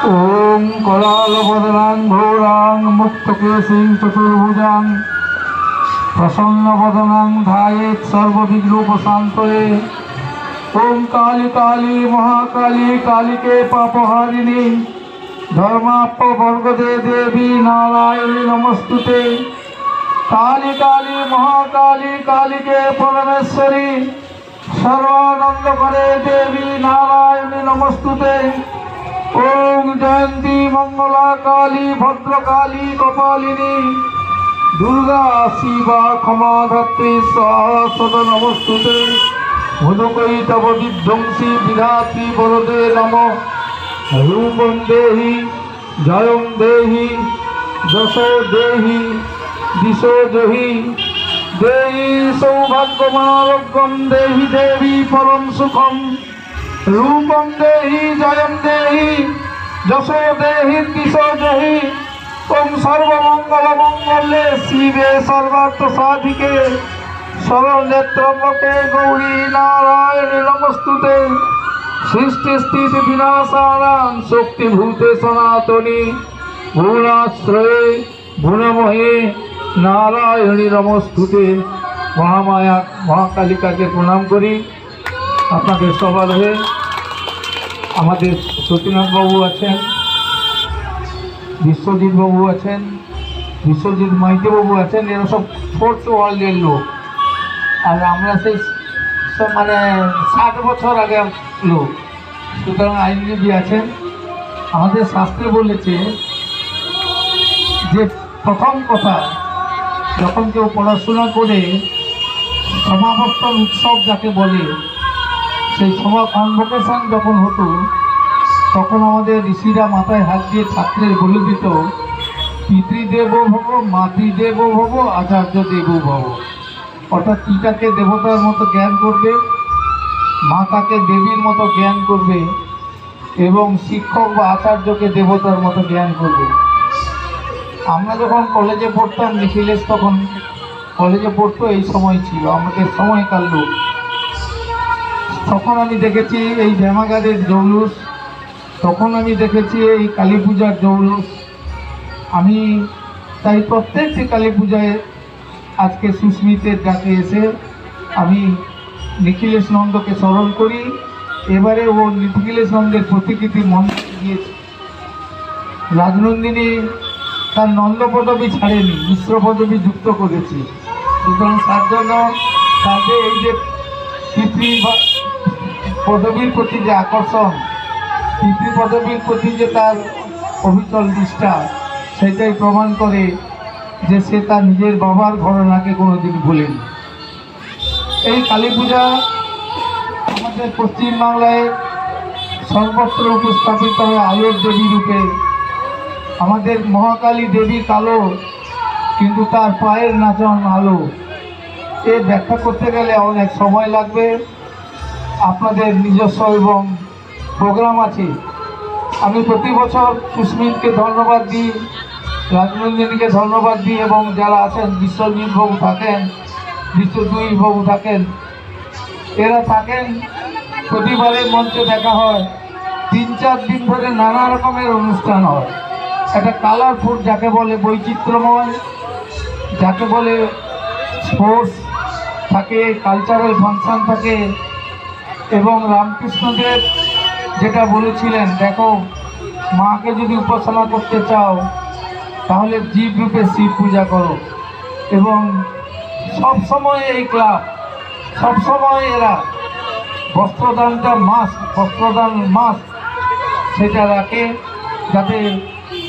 ओम कलालवदनां घोरां मुक्तकेशीं चतुर्भुजां प्रसन्नवदनां ध्यायेत् सर्वविघ्नोपशान्तये। ओम काली काली महाकाली कालिके पापहारिणी धर्माप्यवर्गदे देवी नारायणी नमस्तुते। काली काली महाकाली कालिके परमेश्वरी सर्वानंदकरे देवी नारायणी नमस्तुते। ओम जयंती मंगला काली भद्रकाली कपालिनी दुर्गा शिवा क्षमा धत्री स्वाहा सदा नमस्तुते। भुजगै तव विध्वंसी विधात्री वरदे नमः। रूपं देहि जयं देहि जशो देहि दिशो जहि देहि सौभाग्यमारोग्यं देहि देवी परम सुखम। रूपं देहि जयं देहि जशो देहि दिशो जहि। ओम सर्वमंगल मंगले शिवे सर्वार्थ साधिके सर्वनेत्रम्बके गौरी नारायणी नमस्तुते। सृष्टि स्थिति विनाशानां शक्तिभूते सनातनी भुवनाश्रये भुवनमये नारायणी नमस्तुते। महामाया महाकालिका के प्रणाम करी। আপনাদের সবার হয়ে আমাদের সতীনাথবাবু আছেন, বিশ্বজিৎবাবু আছেন, বিশ্বজিৎ মাইতিবাবু আছেন, এরা সব ফোর্থ ওয়ার্ল্ডের লোক। আর আমরা সেই সব মানে 60 বছর আগে লোক, সুতরাং আইনজীবী আছেন। আমাদের শাস্ত্রে বলেছে যে প্রথম কথা, যখন কেউ পড়াশোনা করে সমাবর্তন উৎসব যাকে বলে, সেই সময় কনভোকেশন যখন হতো তখন আমাদের ঋষিরা মাথায় হাত দিয়ে ছাত্রের বলে দিত, পিতৃদেব ভব, মাতৃদেব ভব, আচার্য দেব ভব। অর্থাৎ পিতাকে দেবতার মতো জ্ঞান করবে, মাতাকে দেবীর মতো জ্ঞান করবে এবং শিক্ষক বা আচার্যকে দেবতার মতো জ্ঞান করবে। আমরা যখন কলেজে পড়তাম, নিখিলেশ তখন কলেজে পড়তো, এই সময় ছিল আমাদের সময়কাল লোক। তখন আমি দেখেছি এই ভেমাগাদের জৌলুস, তখন আমি দেখেছি এই কালী পূজার জৌলুস। আমি তাই প্রত্যেকটি কালী পূজায় আজকে সুস্মিতের ডাকে এসে আমি নিখিলেশ নন্দকে স্মরণ করি। এবারে ও নিখিলেশ নন্দের প্রতিকৃতি মন্দিরে গিয়েছে। রাজনন্দিনী তার নন্দ পদবী ছাড়েনি, মিশ্র পদবী যুক্ত করেছে। সুতরাং তার জন্য তাদের এই যে পিতৃ পদবীর প্রতি যে আকর্ষণ, পিতৃ পদবীর প্রতি যে তার অবিচল নিষ্ঠা, সেটাই প্রমাণ করে যে সে তার নিজের বাবার ঘটনাকে কোনোদিন ভুলেনি। এই কালী পূজা আমাদের পশ্চিমবাংলায় সর্বত্র উপস্থাপিত হয় আলোর দেবী রূপে। আমাদের মহাকালী দেবী কালো, কিন্তু তার পায়ের নাচন আলো। এ ব্যাখ্যা করতে গেলে অনেক সময় লাগবে। আপনাদের নিজস্ব এবং প্রোগ্রাম আছে। আমি প্রতি বছর সুস্মিতকে ধন্যবাদ দিই, রাজনন্দিনীকে ধন্যবাদ দিই, এবং যারা আছেন বিশ্বজিৎ বাবু থাকেন, বিশ্বজিৎ বাবু থাকেন, এরা থাকেন। প্রতিবারের মঞ্চে দেখা হয়। 3-4 দিন ধরে নানা রকমের অনুষ্ঠান হয়। একটা কালারফুল যাকে বলে, বৈচিত্র্যময় যাকে বলে, স্পোর্টস থাকে, কালচারাল ফাংশন থাকে। এবং রামকৃষ্ণদেব যেটা বলেছিলেন, দেখো মাকে যদি উপাসনা করতে চাও তাহলে জীব রূপে শিব পূজা করো। এবং সবসময় এই ক্লাব, সবসময় এরা বস্ত্রদানটা বস্ত্রদান সেটা রাখে, যাতে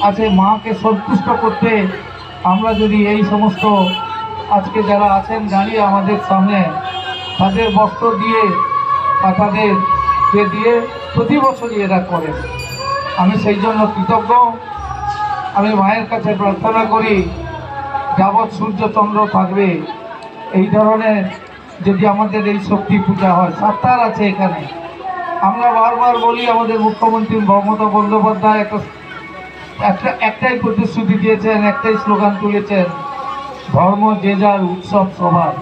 আছে মাকে সন্তুষ্ট করতে। আমরা যদি এই সমস্ত আজকে যারা আছেন দাঁড়িয়ে আমাদের সামনে, তাদের বস্ত্র দিয়ে বা তাদেরকে দিয়ে প্রতি বছরই এরা করেন। আমি সেই জন্য কৃতজ্ঞ। আমি মায়ের কাছে প্রার্থনা করি, যাবৎ সূর্যচন্দ্র থাকবে এই ধরনের যদি আমাদের এই শক্তি পূজা হয়। সাত্তার আছে এখানে। আমরা বারবার বলি, আমাদের মুখ্যমন্ত্রী মমতা বন্দ্যোপাধ্যায় একটাই প্রতিশ্রুতি দিয়েছেন, একটাই স্লোগান তুলেছেন, ধর্ম যে যার, উৎসব সবার।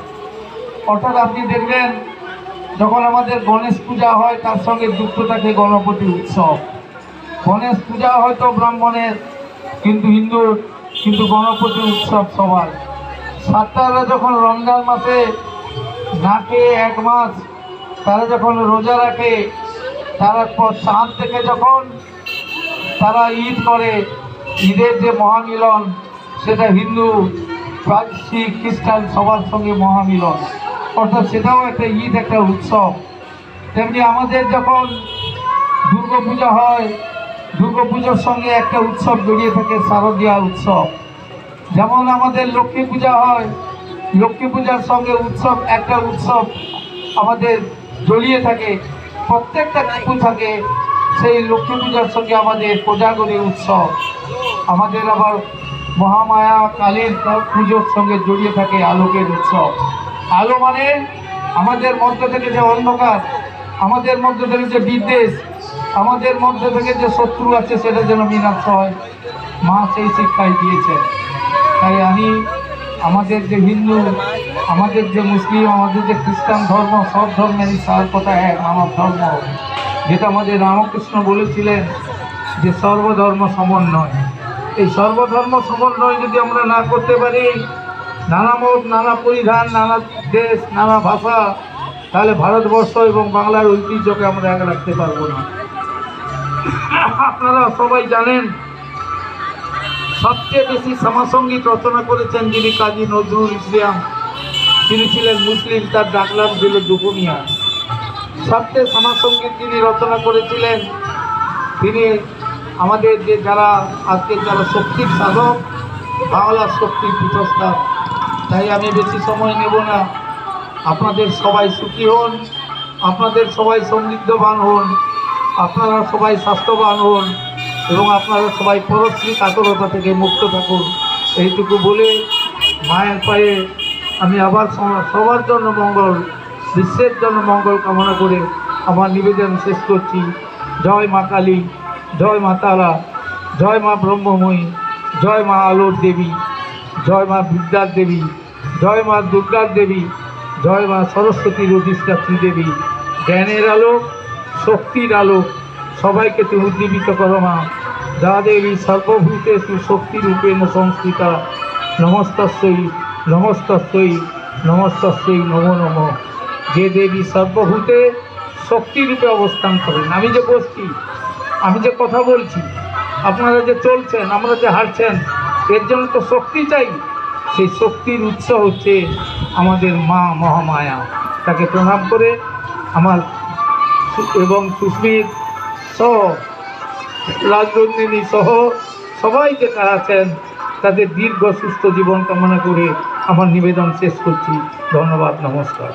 অর্থাৎ আপনি দেখবেন যখন আমাদের গণেশ পূজা হয় তার সঙ্গে যুক্ত থাকে গণপতি উৎসব। গণেশ পূজা হয়তো ব্রাহ্মণের, কিন্তু হিন্দুর, কিন্তু গণপতি উৎসব সবার। সাতটারা যখন রমজান মাসে না খেয়ে 1 মাস তারা যখন রোজা রাখে, তারা চাঁদ থেকে যখন তারা ঈদ করে, ঈদের যে মহামিলন, সেটা হিন্দু, শিখ, খ্রিস্টান সবার সঙ্গে মহামিলন, অর্থাৎ সেটাও একটা ঈদ, একটা উৎসব। তেমনি আমাদের যখন দুর্গাপূজা হয়, দুর্গাপুজোর সঙ্গে একটা উৎসব জড়িয়ে থাকে, শারদীয়া উৎসব। যেমন আমাদের লক্ষ্মী পূজা হয়, লক্ষ্মী পূজার সঙ্গে একটা উৎসব আমাদের জড়িয়ে থাকে, প্রত্যেকটা কিছু থাকে সেই লক্ষ্মী পূজার সঙ্গে। আমাদের কোজাগরী উৎসব, আমাদের আবার মহামায়া কালীর পুজোর সঙ্গে জড়িয়ে থাকে আলোকের উৎসব। আলো মানে আমাদের মধ্য থেকে যে অন্ধকার, আমাদের মধ্য থেকে যে বিদ্বেষ, আমাদের মধ্য থেকে যে শত্রু আছে, সেটা যেন বিনাশ হয়, মা সেই শিক্ষাই দিয়েছেন। তাই আমি আমাদের যে হিন্দু, আমাদের যে মুসলিম, আমাদের যে খ্রিস্টান ধর্ম, সব ধর্মেরই সার কথা এক, মানব ধর্ম। যেটা আমাদের রামকৃষ্ণ বলেছিলেন যে সর্বধর্ম সমন্বয়। এই সর্বধর্ম সমন্বয় যদি আমরা না করতে পারি, নানা মত, নানা পরিধান, নানা দেশ, নানা ভাষা, তাহলে ভারতবর্ষ এবং বাংলার ঐতিহ্যকে আমরা এক রাখতে পারবো না। আপনারা সবাই জানেন সবচেয়ে বেশি সমাসঙ্গীত রচনা করেছেন যিনি, কাজী নজরুল ইসলাম। তিনি ছিলেন মুসলিম, তার ডাকনাম ছিল দুপুমিয়া। সবচেয়ে সমাসঙ্গীত যিনি রচনা করেছিলেন, তিনি আমাদের যে যারা আজকের যারা শক্তির সাধক, বাংলার শক্তির পীঠস্থান। তাই আমি বেশি সময় নেব না। আপনাদের সবাই সুখী হন, আপনাদের সবাই সমৃদ্ধবান হন, আপনারা সবাই স্বাস্থ্যবান হন এবং আপনারা সবাই পরশ্রী কাতরতা থেকে মুক্ত থাকুন। এইটুকু বলে মায়ের পায়ে আমি আবার সবার জন্য মঙ্গল, বিশ্বের জন্য মঙ্গল কামনা করে আমার নিবেদন শেষ করছি। জয় মা কালী, জয় মা তারা, জয় মা ব্রহ্মময়ী, জয় মা আলোর দেবী, জয় মা বিদ্যার দেবী, জয় মা দুর্গার দেবী, জয় মা সরস্বতীর অধিষ্ঠাত্রী দেবী। জ্ঞানের আলো, শক্তির আলো, সবাইকে তুমি উদ্দীপিত করো মা। যা দেবী সর্বভূতেষু শক্তিরূপেণ সংস্থিতা, নমস্তস্যৈ নমস্তস্যৈ নমস্তস্যৈ নমো নমঃ। যে দেবী সর্বভূতে শক্তিরূপে অবস্থান করেন। আমি যে বসছি, আমি যে কথা বলছি, আপনারা যে চলছেন, আমরা যে হাঁটছেন, এর জন্য তো শক্তি চাই। সেই শক্তির উৎস হচ্ছে আমাদের মা মহামায়া। তাকে প্রণাম করে আমার এবং সুস্মিত সহ, রাজরঞ্জিনী সহ সবাই যে আছেন, তাদের দীর্ঘ সুস্থ জীবন কামনা করে আমার নিবেদন শেষ করছি। ধন্যবাদ, নমস্কার।